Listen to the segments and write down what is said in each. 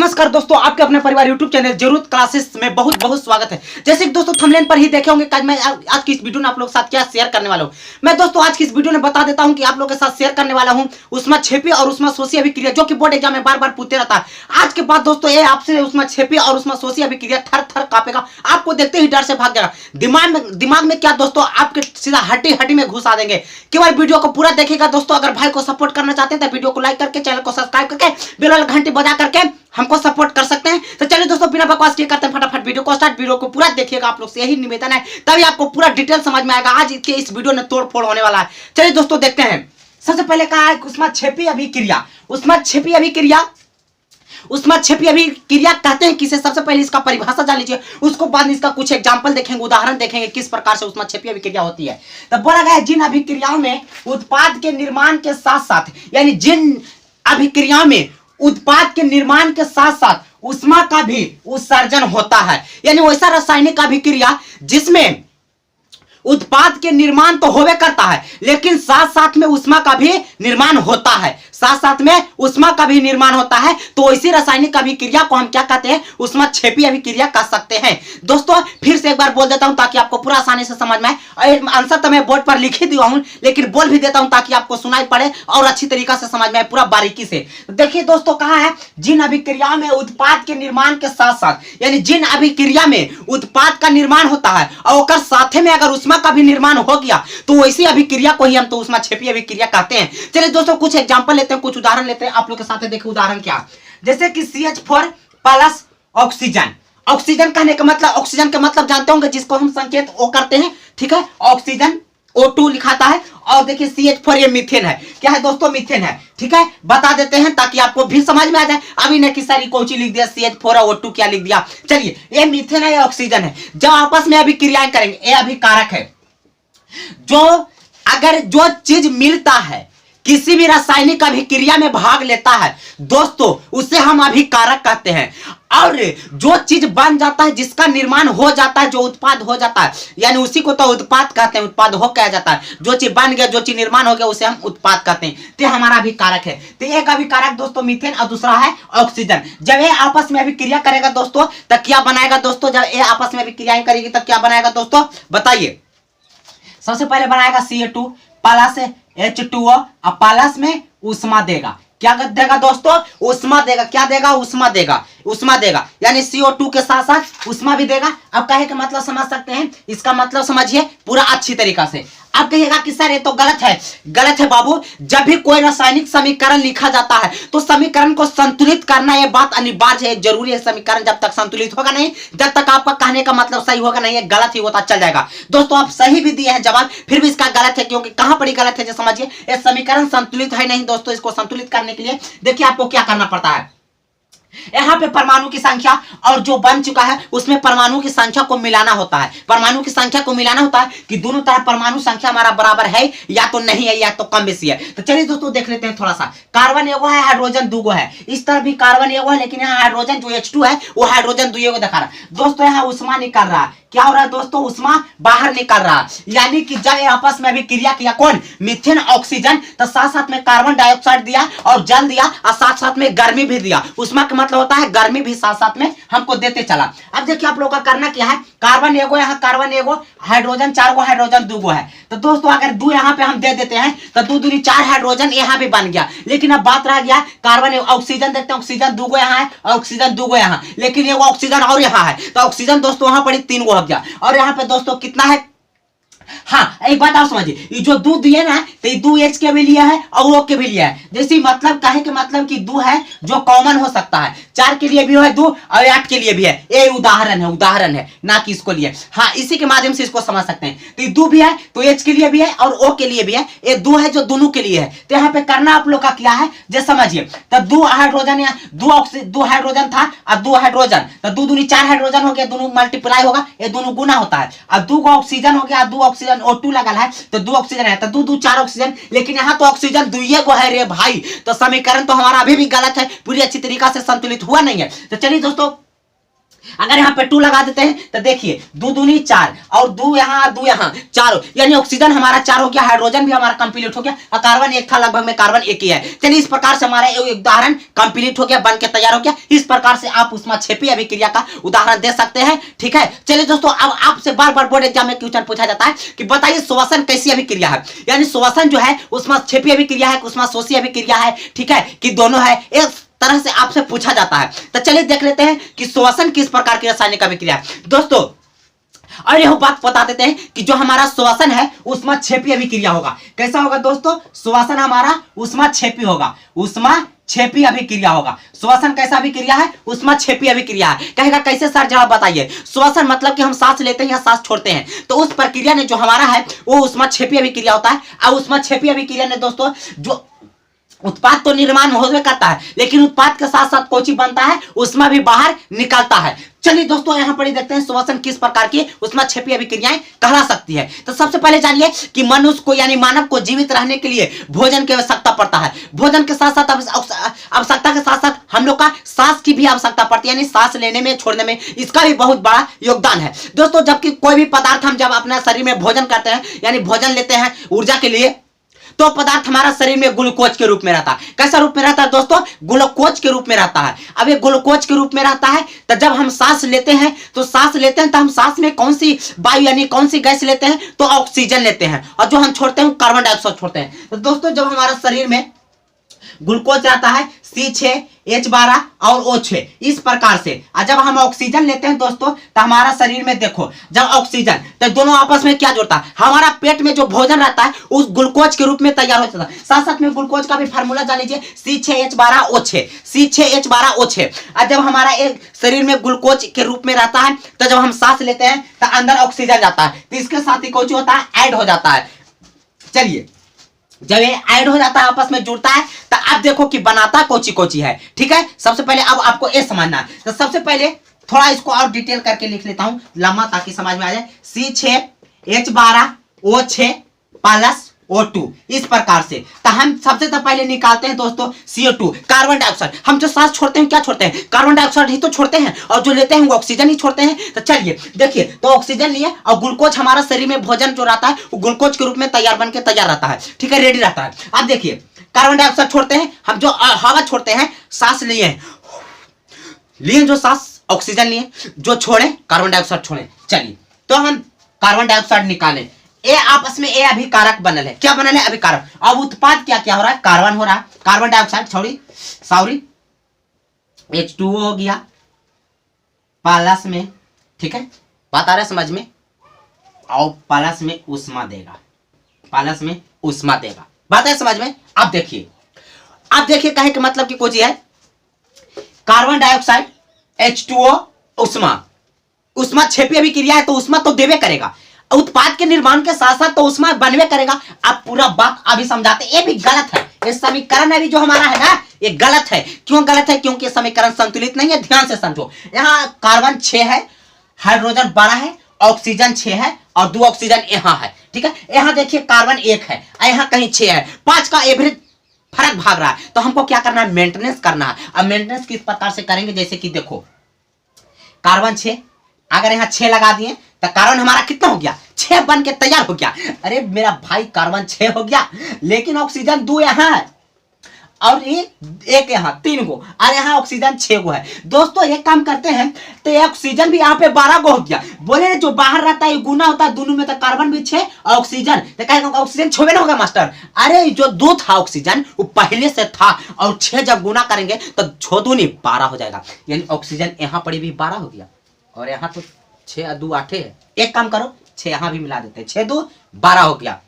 नमस्कार दोस्तों, आपके अपने परिवार यूट्यूब चैनल जरूरत क्लासेस में बहुत बहुत स्वागत है। जैसे कि दोस्तों थंबनेल पर ही देखे होंगे कि मैं आज की इस वीडियो में आप लोगों के साथ क्या शेयर करने वाला हूं। मैं दोस्तों आज की इस वीडियो में बता देता हूं कि आप लोगों के साथ शेयर करने वाला हूं उष्मा छेपी और उष्मा शोषी अभिक्रिया, जो कि बोर्ड एग्जाम में बार बार पूछते रहता है। आज के बाद दोस्तों ये आपसे उष्मा छेपी और उष्मा शोषी अभिक्रिया थर थर कांपेगा, आपको देखते ही डर से भाग जाएगा। दिमाग में क्या दोस्तों, आपके सीधा हड्डी हड्डी में घुसा देंगे। केवल वीडियो को पूरा देखिएगा दोस्तों। अगर भाई को सपोर्ट करना चाहते हैं तो वीडियो को लाइक करके, चैनल को सब्सक्राइब करके, बेल वाला घंटी बजा करके हमको सपोर्ट कर सकते हैं। तो चलिए दोस्तों बिना बकवास किए करते हैं फटाफट वीडियो को स्टार्ट। वीडियो को पूरा देखिएगा, आप लोग से यही निवेदन है, तभी आपको पूरा डिटेल समझ में आएगा। आज के इस वीडियो में तोड़ फोड़ होने वाला है। चलिए दोस्तों देखते हैं। सबसे पहले कहा है उष्मा छेपी अभिक्रिया। उष्मा छेपी अभिक्रिया, उष्मा छेपी अभिक्रिया कहते हैं किसे, सबसे पहले इसका परिभाषा जान लीजिए, उसको बाद इसका कुछ एग्जांपल देखेंगे, उदाहरण देखेंगे किस प्रकार से उष्मा छेपी अभिक्रिया होती है। तो बोला गया है जिन अभिक्रियाओं में उत्पाद के निर्माण के साथ साथ, यानी जिन अभिक्रियाओं में उत्पाद के निर्माण के साथ साथ उष्मा का भी उत्सर्जन होता है, यानी वैसा रासायनिक अभिक्रिया जिसमें उत्पाद के निर्माण तो होवे करता है लेकिन साथ साथ में उष्मा का भी निर्माण होता है, साथ साथ में उष्मा का भी निर्माण होता है। तो इसी रासायनिक अभिक्रिया को हम क्या कहते हैं, उष्मा छेपी अभिक्रिया कह सकते हैं। दोस्तों फिर से एक बार बोल देता हूं ताकि आपको पूरा आसानी से समझ में आए। आंसर तो मैं बोर्ड पर लिख ही दिया हूं, लेकिन बोल भी देता हूं ताकि आपको सुनाई पड़े और अच्छी तरीका से समझ में आए पूरा बारीकी से। देखिए दोस्तों कहा है जिन अभिक्रियाओं में उत्पाद के निर्माण के साथ साथ, यानी जिन अभिक्रिया में उत्पाद का निर्माण होता है और साथ में अगर उष्मा का भी निर्माण हो गया तो वैसी अभिक्रिया को ही हम तो उष्मा छेपी अभिक्रिया कहते हैं। चलिए दोस्तों कुछ एग्जांपल लेते हैं, कुछ उदाहरण लेते हैं आप लोग के साथ। देखिए उदाहरण क्या, जैसे कि CH4 प्लस ऑक्सीजन। ऑक्सीजन कहने का मतलब, ऑक्सीजन का मतलब जानते होंगे जिसको हम संकेत O करते हैं, ठीक है। ऑक्सीजन O2 लिखाता है। और देखिए CH4 ये मीथेन है। क्या है दोस्तों, मीथेन है, ठीक है। बता देते हैं ताकि आपको भी समझ में आ जाए। अभी ने किस सारी कोची लिख दिया, CH4 और O2 क्या लिख दिया। चलिए ये मीथेन है, ये ऑक्सीजन है। जब आपस में अभिक्रियाएं करेंगे, ये अभिकारक है। जो अगर जो चीज मिलता है, किसी भी रासायनिक अभिक्रिया में भाग लेता है दोस्तों, उसे हम अभिकारक कहते हैं। और जो चीज बन जाता है, जिसका निर्माण हो जाता है, जो उत्पाद हो जाता है, यानी उसी को तो उत्पाद कहते हैं, उत्पाद हो कहा जाता है। जो चीज बन गया, जो चीज निर्माण हो गया, उसे हम उत्पाद कहते हैं। तो हमारा अभिकारक है। तो एक अभिकारक दोस्तों मीथेन और दूसरा है ऑक्सीजन। जब ये आपस में अभिक्रिया करेगा दोस्तों तो क्या बनाएगा दोस्तों, जब ये आपस में अभिक्रियाएं करेगी तब क्या बनाएगा दोस्तों, बताइए। सबसे पहले बनाएगा Ca2 प्लस H2O और प्लस में उष्मा देगा। क्या देगा दोस्तों, उष्मा देगा। क्या देगा, उष्मा देगा, उष्मा देगा। यानी CO2 के साथ साथ उष्मा भी देगा। अब कहे का मतलब समझ सकते हैं, इसका मतलब समझिए पूरा अच्छी तरीका से। अब कहिएगा कि सर ये तो गलत है। गलत है बाबू, जब भी कोई रासायनिक समीकरण लिखा जाता है तो समीकरण को संतुलित करना ये बात अनिवार्य है, जरूरी है। समीकरण जब तक संतुलित होगा नहीं, जब तक आपका कहने का मतलब सही होगा नहीं, ये गलत ही होता चल जाएगा। दोस्तों आप सही भी दिए हैं जवाब, फिर भी इसका गलत है। क्योंकि कहां पर गलत है, जो समझिए ये समीकरण संतुलित है नहीं दोस्तों। इसको संतुलित करने के लिए देखिए आपको क्या करना पड़ता है। यहां पे परमाणु की संख्या और जो बन चुका है उसमें परमाणु की संख्या को मिलाना होता है। परमाणु की संख्या को मिलाना होता है कि दोनों तरफ परमाणु संख्या हमारा बराबर है या तो नहीं है, या तो कम बेसी है। तो चलिए दोस्तों देख लेते हैं थोड़ा सा। कार्बन एगो है, हाइड्रोजन दूगो है। इस तरफ भी कार्बन एगो है, लेकिन यहाँ हाइड्रोजन जो H2 है वो हाइड्रोजन दुगो दिखा रहा है। दोस्तों यहाँ उष्मा निकल रहा है। क्या हो रहा है दोस्तों, उष्मा बाहर निकल रहा है। यानी कि जब आपस में अभिक्रिया किया कौन, मीथेन ऑक्सीजन, तो साथ साथ में कार्बन डाइऑक्साइड दिया और जल दिया और साथ साथ में गर्मी भी दिया। उष्मा का मतलब होता है गर्मी भी साथ साथ में हमको देते चला। अब देखिए आप लोगों का करना क्या है, कार्बन एगो, यहाँ कार्बन एगो, हाइड्रोजन 4 गो, हाइड्रोजन 2 गो है। तो दोस्तों अगर 2 यहाँ पे हम दे देते हैं तो 2 दूनी 4 हाइड्रोजन यहाँ भी बन गया। लेकिन अब बात रह गया कार्बन ऑक्सीजन, देखते हैं ऑक्सीजन 2 गो यहाँ है, ऑक्सीजन 2 गो यहाँ, लेकिन ये ऑक्सीजन और यहाँ है। तो ऑक्सीजन दोस्तों वहां पर 3 गो हो गया। और यहाँ पे दोस्तों कितना है, हाँ एक बात आप समझिए, ये जो 2 दिए ना, तो ये 2H के भी लिया है और O के भी लिया है। जैसे मतलब कहे के मतलब कि 2 है जो कॉमन हो सकता है, 4 के लिए भी है 2 और 8 के लिए भी है। ये उदाहरण है, उदाहरण है ना कि इसको लिए। हाँ इसी के माध्यम से इसको समझ सकते हैं। तो ये 2 भी है तो H के लिए भी है और O के लिए भी है। ये 2 है जो दोनों के लिए है। तो यहाँ पे करना आप लोग का क्या है, जो समझिए। तो 2 हाइड्रोजन, या 2 हाइड्रोजन था और 2 हाइड्रोजन, तो 2 दूनी 4 हाइड्रोजन हो गया, दोनों मल्टीप्लाई होगा, ये दोनों गुना होता है। और 2 ऑक्सीजन हो गया, 2 ऑक्सीजन O2 लगा है तो 2 ऑक्सीजन है, तो 2 2 4 ऑक्सीजन। लेकिन यहाँ तो ऑक्सीजन 2 को है रे भाई। तो समीकरण तो हमारा अभी भी गलत है, पूरी अच्छी तरीका से संतुलित हुआ नहीं है। तो चलिए दोस्तों अगर यहाँ पे 2 लगा देते हैं तो देखिए 2 दूनी 4 और 2 यहाँ 4, यानी ऑक्सीजन हमारा 4 हो गया, हाइड्रोजन भी हमारा कंप्लीट हो गया और कार्बन 1 था, लगभग में कार्बन 1 ही है। चलिए इस प्रकार से हमारा उदाहरण कंप्लीट हो गया, बन के तैयार हो गया। इस प्रकार से आप ऊष्माक्षेपी अभिक्रिया का उदाहरण दे सकते हैं। ठीक है, चलिए दोस्तों, अब आपसे बार बार बोर्ड एग्जाम में क्वेश्चन पूछा जाता है कि बताइए श्वसन कैसी अभिक्रिया है, यानी श्वसन जो है ऊष्माक्षेपी अभिक्रिया है, ऊष्माशोषी अभिक्रिया है, ठीक है, कि दोनों है, एक तरह से आपसे पूछा जाता है। तो चलिए देख लेते हैं कि श्वसन किस प्रकार की रासायनिक अभिक्रिया है दोस्तों। और यह बात बता देते हैं कि जो हमारा श्वसन है ऊष्माक्षेपी अभिक्रिया होगा। कैसा होगा दोस्तों? श्वसन हमारा ऊष्माक्षेपी होगा, ऊष्माक्षेपी अभिक्रिया होगा। श्वसन कैसा अभिक्रिया है? ऊष्माक्षेपी अभिक्रिया है। कहेगा कैसे सर, जरा बताइए। श्वसन मतलब कि हम सांस लेते हैं या सांस छोड़ते हैं, तो उस प्रक्रिया ने जो हमारा है वो ऊष्माक्षेपी अभिक्रिया होता है। और ऊष्माक्षेपी अभिक्रिया ने दोस्तों जो उत्पाद तो निर्माण हो करता है, लेकिन उत्पाद के साथ साथ कोई चीज बनता है, उसमें भी बाहर निकलता है। चलिए दोस्तों, यहां पर देखते हैं श्वसन किस प्रकार की ऊष्माक्षेपी अभिक्रियाएं कहला सकती है। तो सबसे पहले जानिए कि मनुष्य को यानी मानव को जीवित रहने के लिए भोजन की आवश्यकता पड़ता है। भोजन के साथ साथ आवश्यकता के साथ साथ हम लोग का सांस की भी आवश्यकता पड़ती है, यानी सांस लेने में छोड़ने में इसका भी बहुत बड़ा योगदान है दोस्तों। जबकि कोई भी पदार्थ हम जब अपने शरीर में भोजन करते हैं यानी भोजन लेते हैं ऊर्जा के लिए, तो पदार्थ हमारा शरीर में ग्लूकोज के रूप में रहता है। कैसा रूप में रहता है दोस्तों? ग्लूकोज के रूप में रहता है। अब ये ग्लूकोज के रूप में रहता है, तो जब हम सांस लेते हैं तो हम सांस में कौन सी वायु यानी कौन सी गैस लेते हैं? तो ऑक्सीजन लेते हैं, और जो हम छोड़ते हैं कार्बन डाइऑक्साइड छोड़ते हैं। तो दोस्तों, जब हमारा शरीर में ग्लूकोज रहता है C6H12 और O6 इस प्रकार से, और जब हम ऑक्सीजन लेते हैं दोस्तों, तो हमारा शरीर में देखो जब ऑक्सीजन, तो दोनों आपस में क्या जोड़ता है? हमारा पेट में जो भोजन रहता है उस ग्लूकोज के रूप में तैयार हो जाता है। साथ साथ में ग्लूकोज का भी फार्मूला जान लीजिए, C6H12O6, C6H12O6। और जब हमारा एक शरीर में ग्लूकोज के रूप में रहता है, तो जब हम सांस लेते हैं तो अंदर ऑक्सीजन जाता है, तो इसके साथ ही कुछ होता है, ऐड हो जाता है। चलिए, जब ये ऐड हो जाता है, आपस में जुड़ता है, तो अब देखो कि बनाता कोची कोची है। ठीक है, सबसे पहले अब आपको ये समझना है। तो सबसे पहले थोड़ा इसको और डिटेल करके लिख लेता हूं लम्बा, ताकि समझ में आ जाए। C6H12O6 प्लस O2 इस प्रकार से। तो हम सबसे तो पहले निकालते हैं दोस्तों CO2 कार्बन डाइऑक्साइड। हम जो सांस छोड़ते हैं क्या छोड़ते हैं? कार्बन डाइऑक्साइड ही तो छोड़ते हैं, और जो लेते हैं वो ऑक्सीजन ही छोड़ते हैं। तो चलिए देखिए, तो ऑक्सीजन लिए और ग्लूकोज हमारा शरीर में भोजन जो रहता है वो ग्लूकोज के रूप में तैयार बन के तैयार रहता है। ठीक है, रेडी रहता है। अब देखिए, कार्बन डाइऑक्साइड छोड़ते हैं हम, जो हवा छोड़ते हैं, सांस लिए जो सांस ऑक्सीजन लिए, जो छोड़े कार्बन डाइऑक्साइड छोड़े। चलिए, तो हम कार्बन डाइऑक्साइड निकालें, ए आपस में ए अभिकारक बनल है। क्या बनल है? अभिकारक। अब उत्पाद क्या क्या हो रहा है? कार्बन हो रहा है, कार्बन डाइऑक्साइड सॉरी H2O हो गया प्लस में। ठीक है, बात आ रहा है समझ में? और प्लस में ऊष्मा देगा, प्लस में ऊष्मा देगा। बात है समझ में? अब देखिए कहे कि मतलब कि कोई है कार्बन डाइऑक्साइड H2O ऊष्मा क्षेपी अभिक्रिया है, तो ऊष्मा तो देवे करेगा। उत्पाद के निर्माण के साथ साथ तो ऊष्मा बनवे करेगा। अब पूरा बात अभी समझाते, ये भी गलत है। ये समीकरण अभी जो हमारा है ना, ये गलत है। क्यों गलत है? क्योंकि समीकरण संतुलित नहीं है। ध्यान से समझो, यहाँ कार्बन 6 है, हाइड्रोजन 12 है, ऑक्सीजन 6 है और 2 ऑक्सीजन यहाँ है। ठीक है, यहाँ देखिए कार्बन 1 है, यहाँ कहीं 6 है, 5 का एवरेज फर्क भाग रहा है। तो हमको क्या करना है? मेंटेनेंस करना है। अब मेंटेनेंस किस प्रकार से करेंगे? जैसे कि देखो, कार्बन 6, अगर यहाँ 6 लगा दिए तो कार्बन हमारा कितना हो गया? 6 बन के तैयार हो गया। अरे मेरा भाई, कार्बन 6 हो गया, लेकिन ऑक्सीजन 2 यहाँ है और एक यहाँ 3 गो, और यहाँ ऑक्सीजन 6 गो है। दोस्तों एक काम करते हैं, तो ऑक्सीजन भी यहाँ पे 12 गो हो गया। बोले जो बाहर रहता है गुना होता है दोनों में, तो कार्बन भी 6 और ऑक्सीजन, तो कहेगा ऑक्सीजन 6 ना होगा मास्टर? अरे जो 2 था ऑक्सीजन वो पहले से था, और 6 जब गुना करेंगे तो 6 दूनी 12 हो जाएगा। यानी ऑक्सीजन यहाँ पर भी 12 हो गया, और यहाँ तो 6 और 2 8 है। एक काम करो, 6 यहाँ भी मिला देते हैं, 6 2 12 हो गया,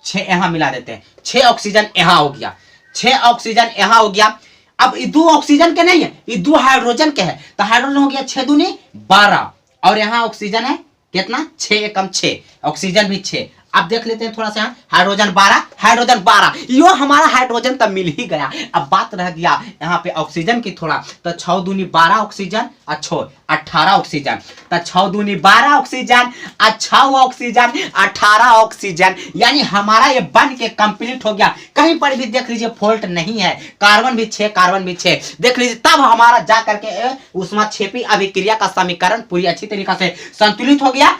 6 यहाँ मिला देते हैं, 6 ऑक्सीजन यहाँ हो गया, 6 ऑक्सीजन यहाँ हो गया। अब 2 ऑक्सीजन के नहीं है, ये 2 हाइड्रोजन के है, तो हाइड्रोजन हो गया 6 दूनी 12, और यहाँ ऑक्सीजन है कितना? 6 एकम 6, ऑक्सीजन भी 6, अब देख लेते हैं थोड़ा सा यहाँ, हाइड्रोजन 12 यो हमारा हाइड्रोजन तब मिल ही गया। अब बात रह गया यहाँ पे ऑक्सीजन की थोड़ा, तो 6 दूनी 12 ऑक्सीजन और 6 18 ऑक्सीजन, तो 6 दूनी 12 ऑक्सीजन और 6 ऑक्सीजन 18 ऑक्सीजन, यानी हमारा ये बन के कंप्लीट हो गया। कहीं पर भी देख लीजिए फॉल्ट नहीं है, कार्बन भी 6 कार्बन भी 6 देख लीजिए, तब हमारा जा करके ऊष्माक्षेपी अभिक्रिया का समीकरण पूरी अच्छी तरीके से संतुलित हो गया,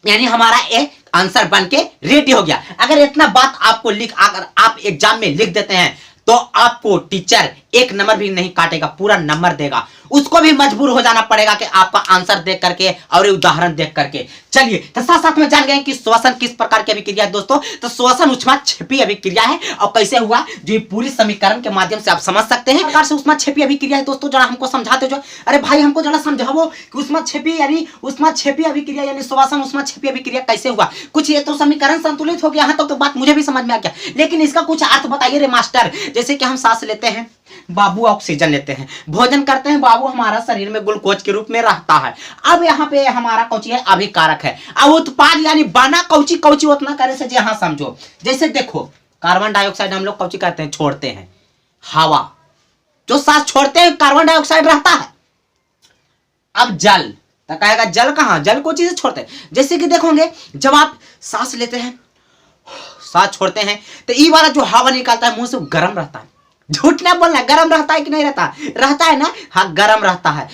यानी हमारा एक आंसर बन के रेडी हो गया। अगर इतना बात आपको अगर आप एग्जाम में लिख देते हैं तो आपको टीचर 1 नंबर भी नहीं काटेगा, पूरा नंबर देगा। उसको भी मजबूर हो जाना पड़ेगा कि आपका आंसर देख करके और उदाहरण देख करके। चलिए तो साथ साथ में जान गए कि श्वसन किस प्रकार की अभिक्रिया है दोस्तों। तो श्वसन ऊष्माक्षेपी अभिक्रिया है, और कैसे हुआ जो पूरी समीकरण के माध्यम से आप समझ सकते हैं। प्रकार से ऊष्माक्षेपी अभिक्रिया है दोस्तों, जरा हमको समझाते जो, अरे भाई हमको जरा समझाओ कि ऊष्माक्षेपी अभिक्रिया यानी श्वसन ऊष्माक्षेपी अभिक्रिया कैसे हुआ। कुछ ये तो समीकरण संतुलित हो गया, यहाँ तक तो बात मुझे भी समझ में आ गया, लेकिन इसका कुछ अर्थ बताइए रे मास्टर। जैसे कि हम सांस लेते हैं, बाबू ऑक्सीजन लेते हैं, भोजन करते हैं, बाबू हमारा शरीर में ग्लूकोज के रूप में रहता है। अब यहाँ पे हमारा कौची है, अभिकारक है। अब उत्पाद यानी बना कौची उतना करे से यहाँ समझो। जैसे देखो कार्बन डाइऑक्साइड हम लोग कौची करते हैं, छोड़ते हैं, हवा जो सांस छोड़ते हैं कार्बन डाइऑक्साइड रहता है। अब जल तो कहेगा जल कहाँ, जल को चीजें छोड़ते हैं। जैसे कि देखोगे जब आप सांस लेते हैं, सांस छोड़ते हैं, तो ये वाला जो हवा निकालता है मुंह से गर्म रहता है। झूठ ना बोलना, गर्म रहता है कि नहीं रहता, रहता है ना, हाँ गर्म रहता है।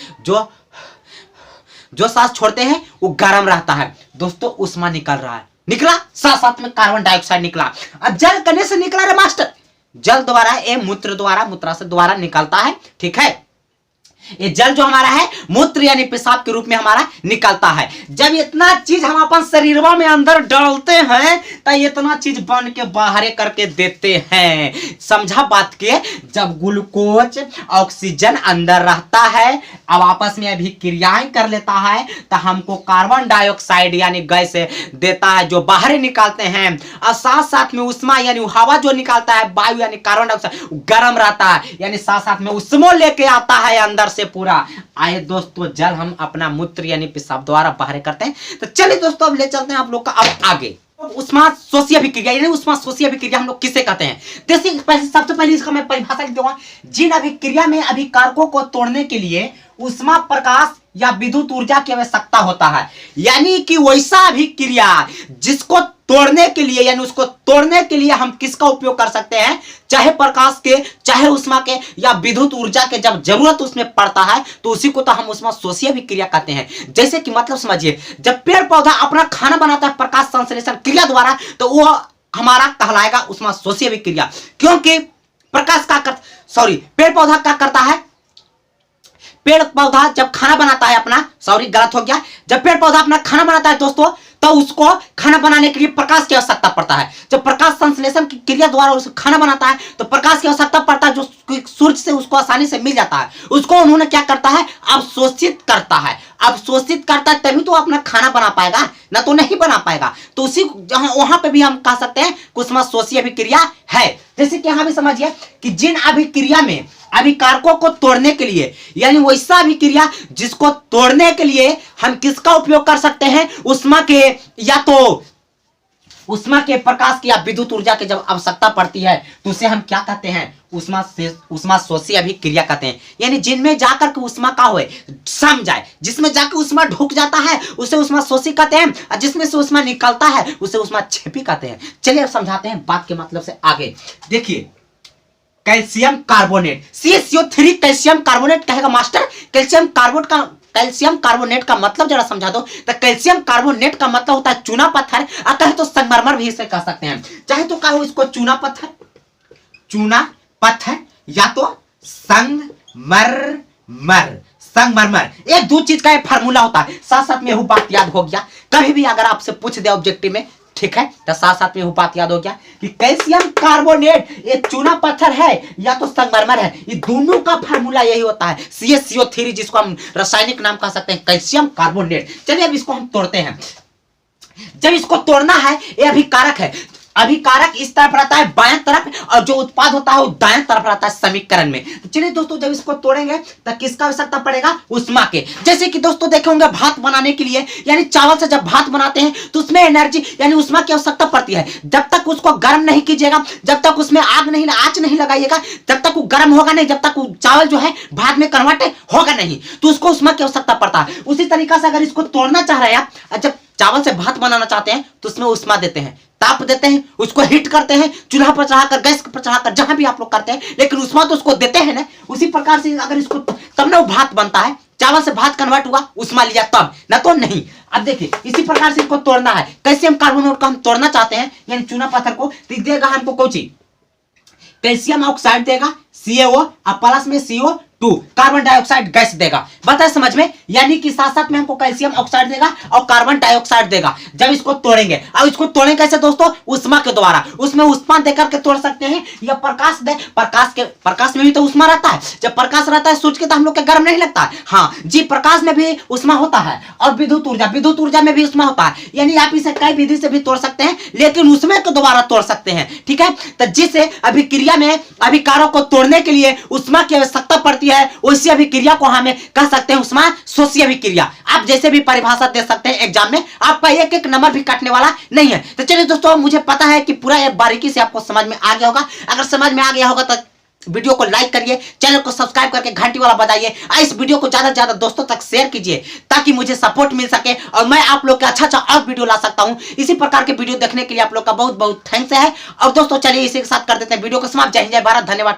जो सांस छोड़ते हैं वो गर्म रहता है दोस्तों, ऊष्मा निकल रहा है, निकला, साथ साथ में कार्बन डाइऑक्साइड निकला। अब जल कने से निकला रे मास्टर, जल द्वारा मूत्र द्वारा, मूत्राशय द्वारा निकलता है, ठीक है। ये जल जो हमारा है मूत्र यानी पेशाब के रूप में हमारा निकलता है। जब इतना चीज हम अपन शरीर में अंदर डालते हैं तो इतना चीज बन के बाहर करके देते हैं, समझा बात के। जब ग्लूकोज ऑक्सीजन अंदर रहता है, अब आपस में अभिक्रियाएं कर लेता है, तो हमको कार्बन डाइऑक्साइड यानी गैस देता है जो बाहर निकालते हैं। और साथ साथ में उष्मा यानी हवा जो निकालता है, वायु यानी कार्बन डाइऑक्साइड गर्म रहता है, यानी साथ साथ में उष्मा लेके आता है अंदर से पूरा। आए दोस्तों जल हम अपना मूत्र यानी पेशाब द्वारा बाहर करते हैं। तो चलिए दोस्तों अब ले चलते हैं आप लोग का अब आगे। ऊष्माशोषी अभिक्रिया यानी ऊष्माशोषी अभिक्रिया हम लोग किसे कहते हैं। देखिए सबसे पहले इसका मैं परिभाषा लिख दूंगा। जिन अभिक्रिया में अभिकारकों को तोड़ने के लिए उष्मा, प्रकाश या विद्युत ऊर्जा की आवश्यकता होता है, यानी कि वैसा अभिक्रिया जिसको तोड़ने के लिए यानी उसको तोड़ने के लिए हम किसका उपयोग कर सकते हैं, चाहे प्रकाश के, चाहे उष्मा के या विद्युत ऊर्जा के, जब जरूरत उसमें पड़ता है तो उसी को तो हम ऊष्माशोषी अभिक्रिया कहते हैं। जैसे कि मतलब समझिए, जब पेड़ पौधा अपना खाना बनाता है प्रकाश संश्लेषण क्रिया द्वारा, तो वो हमारा कहलाएगा ऊष्माशोषी अभिक्रिया। क्योंकि प्रकाश का पेड़ पौधा क्या करता है, पेड़ पौधा जब खाना बनाता है अपना, गलत हो गया, जब पेड़ पौधा अपना खाना बनाता है दोस्तों, तो उसको खाना बनाने के लिए प्रकाश की आवश्यकता पड़ता है। जब प्रकाश संश्लेषण की क्रिया द्वारा उसको खाना बनाता है तो प्रकाश की आवश्यकता पड़ता है, जो सूर्य से उसको आसानी से मिल जाता है। उसको उन्होंने क्या करता है, अवशोषित करता है। अवशोषित करता है तभी तो अपना खाना बना पाएगा, ना तो नहीं बना पाएगा। तो उसी वहां पे भी हम कह सकते हैं ऊष्माशोषी अभिक्रिया है। जैसे कि यहां भी समझिए कि जिन अभिक्रिया में अभिकारकों को तोड़ने के लिए यानी वैसा अभिक्रिया जिसको तोड़ने के लिए हम किसका उपयोग कर सकते हैं, उष्मा के या तो उष्मा के, प्रकाश की या विद्युत ऊर्जा की जब आवश्यकता पड़ती है तो उसे हम क्या कहते हैं, ऊष्माशोषी अभिक्रिया कहते हैं। यानी जिनमें जाकर के उष्मा का होए सम जाए, जिसमें जाकर उष्मा ढुक जाता है उसे ऊष्माशोषी कहते हैं, और जिसमें से उष्मा निकलता है उसे ऊष्माक्षेपी कहते हैं। चलिए अब समझाते हैं बात के मतलब से आगे। देखिए calcium carbonate, CaCO3 calcium carbonate कहेगा मास्टर, कैल्शियम कार्बोनेट का मतलब जरा समझा दो। तो कैल्शियम कार्बोनेट का मतलब होता है चूना पत्थर, और कहे तो संगमरमर भी इसे कह सकते हैं। चाहे तो कहो इसको चूना पत्थर या तो संगमरमर, एक दो चीज का एक फार्मूला होता है। साथ साथ में वो बात याद हो गया, कभी भी अगर आपसे पूछ दे ऑब्जेक्टिव में, ठीक है, तो साथ साथ में वो बात याद हो गया कि कैल्शियम कार्बोनेट ये चूना पत्थर है या तो संगमरमर है, ये दोनों का फार्मूला यही होता है CaCO3, जिसको हम रासायनिक नाम कह सकते हैं कैल्शियम कार्बोनेट। चलिए अब इसको हम तोड़ते हैं। जब इसको तोड़ना है, ये अभिकारक है, अभिकारक इस तरफ रहता है बाएं तरफ, और जो उत्पाद होता है वो दाएं तरफ रहता है समीकरण में। तो चलिए दोस्तों, जब इसको तोड़ेंगे तो किसका आवश्यकता पड़ेगा? उष्मा के। जैसे कि दोस्तों देखे होंगे, भात बनाने के लिए यानी चावल से जब भात बनाते हैं तो उसमें एनर्जी यानी उष्मा की आवश्यकता पड़ती है। जब तक उसको गर्म नहीं कीजिएगा, जब तक उसमें आंच नहीं लगाइएगा, जब तक वो गर्म होगा नहीं, जब तक वो चावल जो है भात में कन्वर्ट होगा नहीं, तो उसको उष्मा की आवश्यकता पड़ता है। उसी तरीका से अगर इसको तोड़ना चाह रहे हैं आप, जब चावल से भात बनाना चाहते हैं तो उसमें उष्मा देते हैं, ताप देते हैं, उसको हीट करते हैं, चूल्हा पर चढ़ाकर, गैस पर चढ़ाकर, जहां भी आप लोग करते हैं, लेकिन उष्मा तो उसको देते हैं ना। उसी प्रकार से अगर इसको, तब ना वो भात बनता है। चावल से भात कन्वर्ट हुआ, उष्मा लिया तब, ना तो नहीं। अब देखिए, इसी प्रकार से इसको तोड़ना है। कैल्शियम कार्बोनेट को हम तोड़ना चाहते हैं, यानी चूना पत्थर को, तो देगा हमको कौन सी? कैल्शियम ऑक्साइड देगा, CaO, और प्लस में CO2 कार्बन डाइऑक्साइड गैस देगा। बताए समझ में? यानी कि साथ साथ में हमको कैल्शियम ऑक्साइड देगा और कार्बन डाइऑक्साइड देगा जब इसको तोड़ेंगे। अब इसको तोड़ेंगे कैसे दोस्तों? उष्मा के द्वारा। उसमें उष्मा देकर के तोड़ सकते हैं, या प्रकाश में भी तो उष्मा रहता है। जब प्रकाश रहता है सूर्य के, तो हम लोग के गर्म नहीं लगता है। हाँ जी, प्रकाश में भी उष्मा होता है, और विद्युत ऊर्जा में भी उष्मा होता है। यानी आप इसे कई विधि से भी तोड़ सकते हैं, लेकिन उष्मा के द्वारा तोड़ सकते हैं। ठीक है, तो जिसे अभिक्रिया में अभिकारक को तोड़ने के लिए उष्मा की आवश्यकता पड़ती है, उसी अभिक्रिया को हमें कह सकते हैं उष्मा शोषी अभिक्रिया। आप जैसे भी परिभाषा दे सकते हैं एग्जाम में, आपका एक एक नंबर भी काटने वाला नहीं है। तो चलिए दोस्तों, मुझे पता है कि पूरा एक बारीकी से आपको समझ में आ गया होगा। अगर समझ में आ गया होगा तो वीडियो को लाइक करिए, चैनल को सब्सक्राइब करके घंटी वाला बजाइए, और इस वीडियो को ज्यादा से ज्यादा दोस्तों तक शेयर कीजिए, ताकि मुझे सपोर्ट मिल सके और मैं आप लोग के अच्छा और वीडियो ला सकता हूं। इसी प्रकार के वीडियो देखने के लिए आप लोग का बहुत बहुत थैंक्स है। और दोस्तों चलिए इसी के साथ कर देते हैं वीडियो को समाप्त। जय हिंद, जय भारत, धन्यवाद।